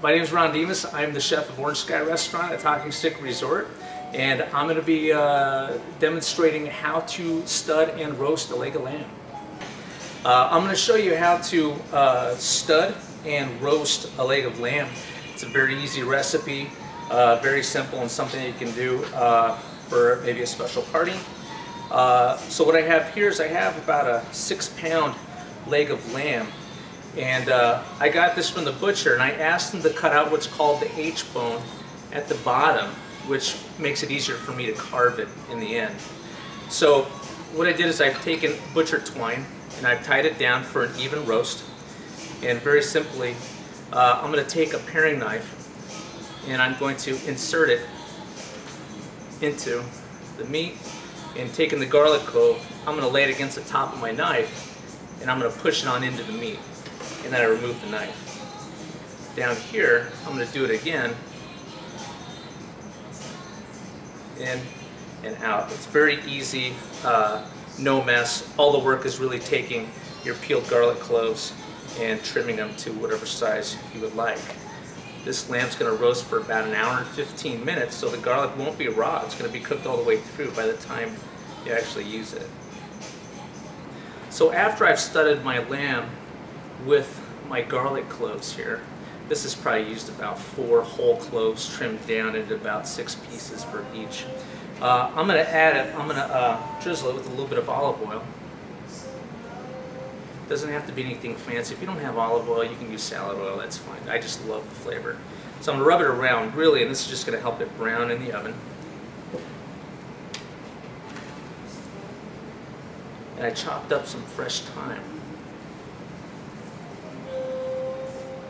My name is Ron Demas. I'm the chef of Orange Sky Restaurant at Talking Stick Resort, and I'm going to be demonstrating how to stud and roast a leg of lamb. I'm going to show you how to stud and roast a leg of lamb. It's a very easy recipe, very simple, and something you can do for maybe a special party. So what I have here is I have about a 6-pound leg of lamb, and I got this from the butcher, and I asked them to cut out what's called the H-bone at the bottom, which makes it easier for me to carve it in the end. So what I did is I've taken butcher twine and I've tied it down for an even roast, and very simply I'm going to take a paring knife and I'm going to insert it into the meat, and taking the garlic clove, I'm going to lay it against the top of my knife and I'm going to push it on into the meat, and then I remove the knife. Down here I'm going to do it again, in and out. It's very easy, no mess. All the work is really taking your peeled garlic cloves and trimming them to whatever size you would like. This lamb's going to roast for about 1 hour and 15 minutes, so the garlic won't be raw. It's going to be cooked all the way through by the time you actually use it. So after I've studded my lamb with my garlic cloves here, this has probably used about 4 whole cloves trimmed down into about 6 pieces for each. I'm going to add it, I'm going to drizzle it with a little bit of olive oil. Doesn't have to be anything fancy. If you don't have olive oil, you can use salad oil, that's fine. I just love the flavor. So I'm going to rub it around, really, and this is just going to help it brown in the oven. And I chopped up some fresh thyme.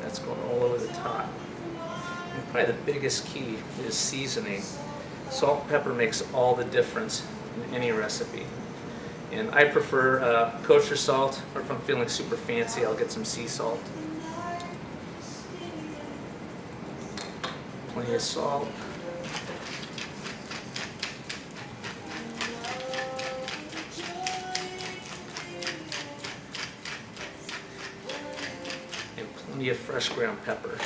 That's going all over the top. And probably the biggest key is seasoning. Salt and pepper makes all the difference in any recipe. And I prefer kosher salt, or if I'm feeling super fancy, I'll get some sea salt. Plenty of salt. And plenty of fresh ground pepper.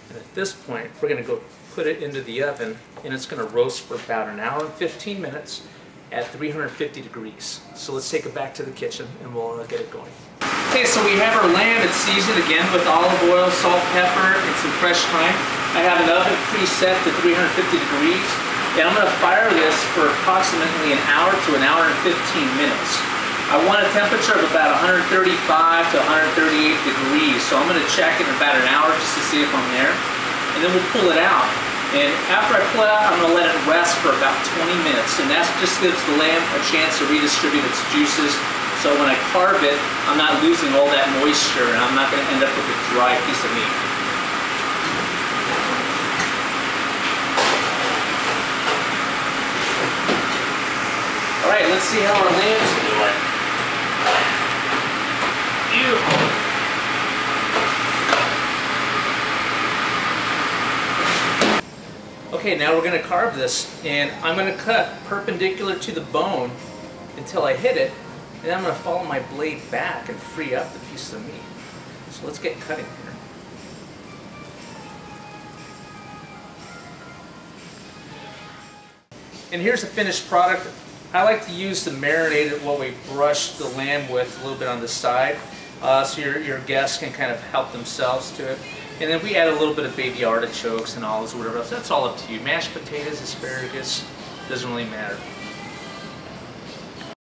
And at this point, we're going to go put it into the oven, and it's going to roast for about 1 hour and 15 minutes at 350 degrees. So let's take it back to the kitchen and we'll get it going. Okay, so we have our lamb. It's seasoned again with olive oil, salt, pepper, and some fresh thyme. I have an oven preset to 350 degrees, and I'm going to fire this for approximately 1 hour to 1 hour and 15 minutes. I want a temperature of about 135 to 138 degrees, so I'm going to check in about 1 hour just to see if I'm there, and then we'll pull it out. And after I pull it out, I'm going to let it rest for about 20 minutes, and that just gives the lamb a chance to redistribute its juices, so when I carve it, I'm not losing all that moisture, and I'm not going to end up with a dry piece of meat. Alright, let's see how our lamb's doing. Beautiful. Okay, now we're going to carve this, and I'm going to cut perpendicular to the bone until I hit it, and then I'm going to follow my blade back and free up the piece of meat. So let's get cutting here. And here's the finished product. I like to use the marinade while we brush the lamb with a little bit on the side, so your guests can kind of help themselves to it. And then we add a little bit of baby artichokes and olives or whatever else. That's all up to you. Mashed potatoes, asparagus, doesn't really matter.